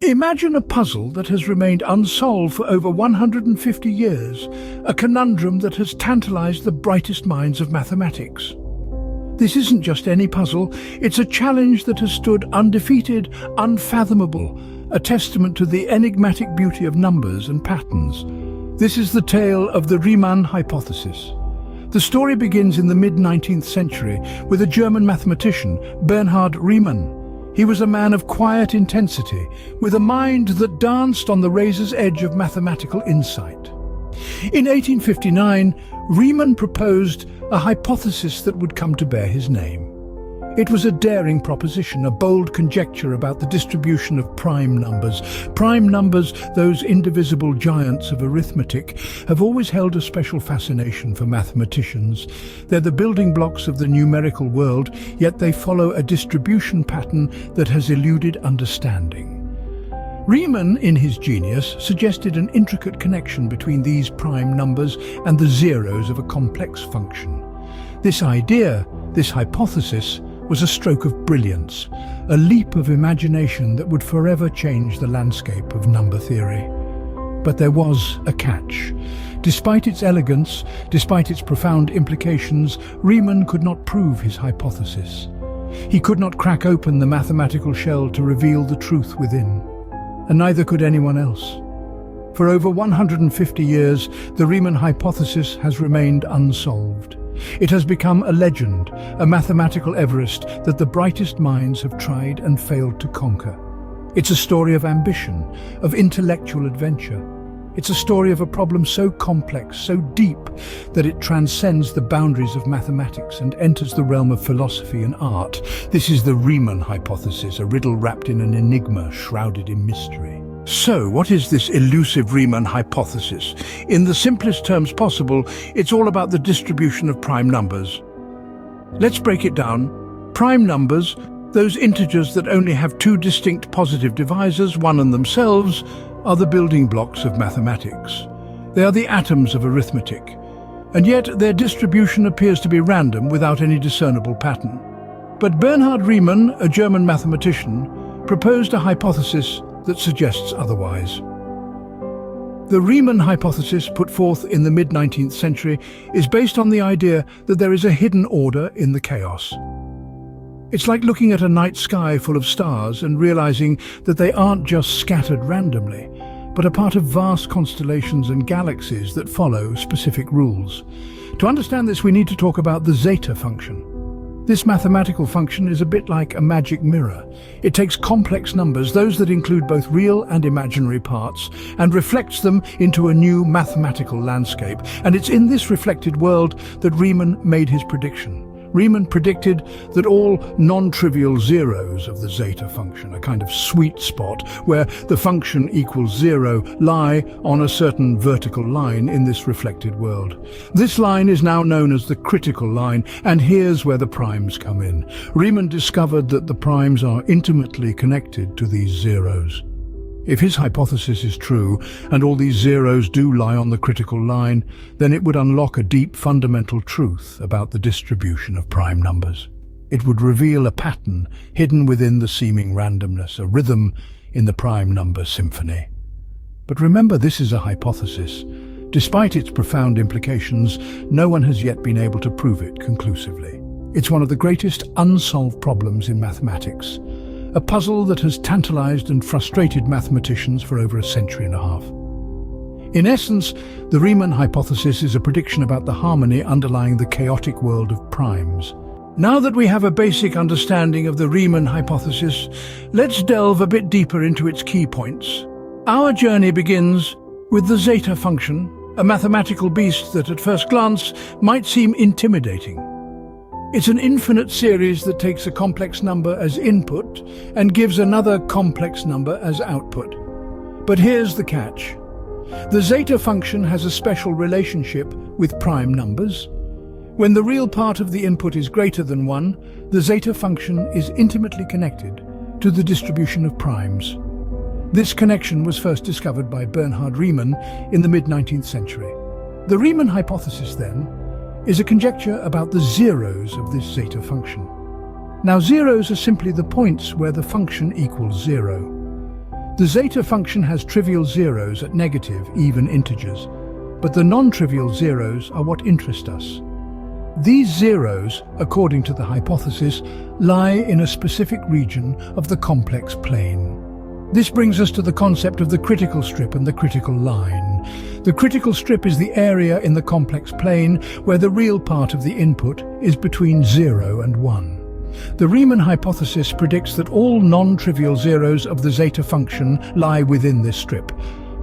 Imagine a puzzle that has remained unsolved for over 150 years, a conundrum that has tantalized the brightest minds of mathematics. This isn't just any puzzle, it's a challenge that has stood undefeated, unfathomable, a testament to the enigmatic beauty of numbers and patterns. This is the tale of the Riemann Hypothesis. The story begins in the mid-19th century with a German mathematician, Bernhard Riemann. He was a man of quiet intensity, with a mind that danced on the razor's edge of mathematical insight. In 1859, Riemann proposed a hypothesis that would come to bear his name. It was a daring proposition, a bold conjecture about the distribution of prime numbers. Prime numbers, those indivisible giants of arithmetic, have always held a special fascination for mathematicians. They're the building blocks of the numerical world, yet they follow a distribution pattern that has eluded understanding. Riemann, in his genius, suggested an intricate connection between these prime numbers and the zeros of a complex function. This idea, this hypothesis, was a stroke of brilliance, a leap of imagination that would forever change the landscape of number theory. But there was a catch. Despite its elegance, despite its profound implications, Riemann could not prove his hypothesis. He could not crack open the mathematical shell to reveal the truth within, and neither could anyone else. For over 150 years, the Riemann hypothesis has remained unsolved. It has become a legend, a mathematical Everest that the brightest minds have tried and failed to conquer. It's a story of ambition, of intellectual adventure. It's a story of a problem so complex, so deep, that it transcends the boundaries of mathematics and enters the realm of philosophy and art. This is the Riemann hypothesis, a riddle wrapped in an enigma shrouded in mystery. So, what is this elusive Riemann hypothesis? In the simplest terms possible, it's all about the distribution of prime numbers. Let's break it down. Prime numbers, those integers that only have two distinct positive divisors, one and themselves, are the building blocks of mathematics. They are the atoms of arithmetic, and yet their distribution appears to be random without any discernible pattern. But Bernhard Riemann, a German mathematician, proposed a hypothesis that suggests otherwise. The Riemann hypothesis, put forth in the mid-19th century, is based on the idea that there is a hidden order in the chaos. It's like looking at a night sky full of stars and realizing that they aren't just scattered randomly, but are part of vast constellations and galaxies that follow specific rules. To understand this, we need to talk about the Zeta function. This mathematical function is a bit like a magic mirror. It takes complex numbers, those that include both real and imaginary parts, and reflects them into a new mathematical landscape. And it's in this reflected world that Riemann made his prediction. Riemann predicted that all non-trivial zeros of the zeta function, a kind of sweet spot where the function equals zero, lie on a certain vertical line in this reflected world. This line is now known as the critical line, and here's where the primes come in. Riemann discovered that the primes are intimately connected to these zeros. If his hypothesis is true, and all these zeros do lie on the critical line, then it would unlock a deep fundamental truth about the distribution of prime numbers. It would reveal a pattern hidden within the seeming randomness, a rhythm in the prime number symphony. But remember, this is a hypothesis. Despite its profound implications, no one has yet been able to prove it conclusively. It's one of the greatest unsolved problems in mathematics. A puzzle that has tantalized and frustrated mathematicians for over a century and a half. In essence, the Riemann hypothesis is a prediction about the harmony underlying the chaotic world of primes. Now that we have a basic understanding of the Riemann hypothesis, let's delve a bit deeper into its key points. Our journey begins with the zeta function, a mathematical beast that at first glance might seem intimidating. It's an infinite series that takes a complex number as input and gives another complex number as output. But here's the catch. The zeta function has a special relationship with prime numbers. When the real part of the input is greater than 1, the zeta function is intimately connected to the distribution of primes. This connection was first discovered by Bernhard Riemann in the mid-19th century. The Riemann hypothesis, then, is a conjecture about the zeros of this zeta function. Now, zeros are simply the points where the function equals 0. The zeta function has trivial zeros at negative, even integers, but the non-trivial zeros are what interest us. These zeros, according to the hypothesis, lie in a specific region of the complex plane. This brings us to the concept of the critical strip and the critical line. The critical strip is the area in the complex plane where the real part of the input is between 0 and 1. The Riemann hypothesis predicts that all non-trivial zeros of the zeta function lie within this strip,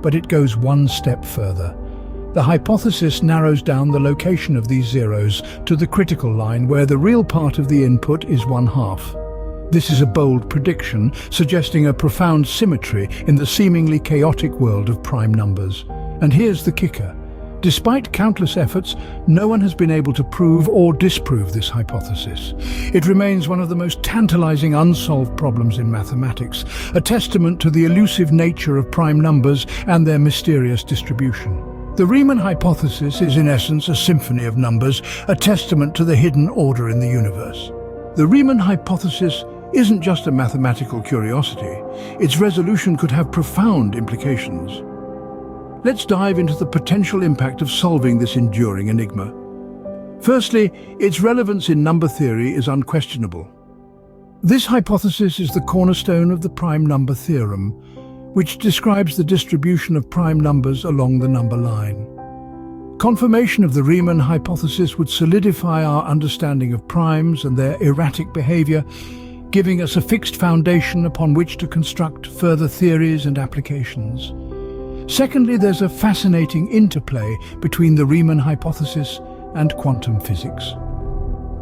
but it goes one step further. The hypothesis narrows down the location of these zeros to the critical line where the real part of the input is 1/2. This is a bold prediction, suggesting a profound symmetry in the seemingly chaotic world of prime numbers. And here's the kicker. Despite countless efforts, no one has been able to prove or disprove this hypothesis. It remains one of the most tantalizing unsolved problems in mathematics, a testament to the elusive nature of prime numbers and their mysterious distribution. The Riemann hypothesis is in essence a symphony of numbers, a testament to the hidden order in the universe. The Riemann hypothesis isn't just a mathematical curiosity. Its resolution could have profound implications. Let's dive into the potential impact of solving this enduring enigma. Firstly, its relevance in number theory is unquestionable. This hypothesis is the cornerstone of the prime number theorem, which describes the distribution of prime numbers along the number line. Confirmation of the Riemann hypothesis would solidify our understanding of primes and their erratic behavior, giving us a fixed foundation upon which to construct further theories and applications. Secondly, there's a fascinating interplay between the Riemann hypothesis and quantum physics.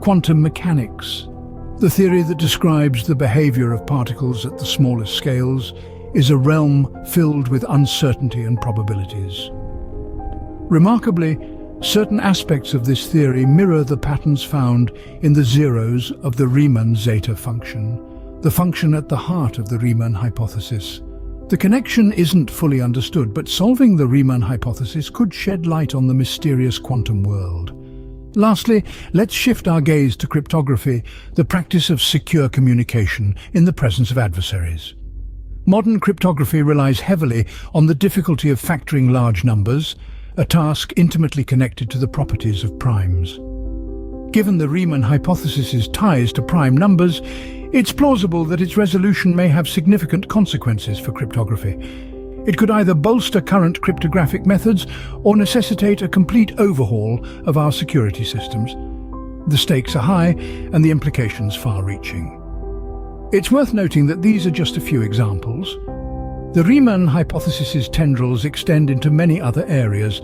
Quantum mechanics, the theory that describes the behavior of particles at the smallest scales, is a realm filled with uncertainty and probabilities. Remarkably, certain aspects of this theory mirror the patterns found in the zeros of the Riemann zeta function, the function at the heart of the Riemann hypothesis. The connection isn't fully understood, but solving the Riemann hypothesis could shed light on the mysterious quantum world. Lastly, let's shift our gaze to cryptography, the practice of secure communication in the presence of adversaries. Modern cryptography relies heavily on the difficulty of factoring large numbers, a task intimately connected to the properties of primes. Given the Riemann hypothesis's ties to prime numbers, it's plausible that its resolution may have significant consequences for cryptography. It could either bolster current cryptographic methods or necessitate a complete overhaul of our security systems. The stakes are high and the implications far-reaching. It's worth noting that these are just a few examples. The Riemann hypothesis's tendrils extend into many other areas,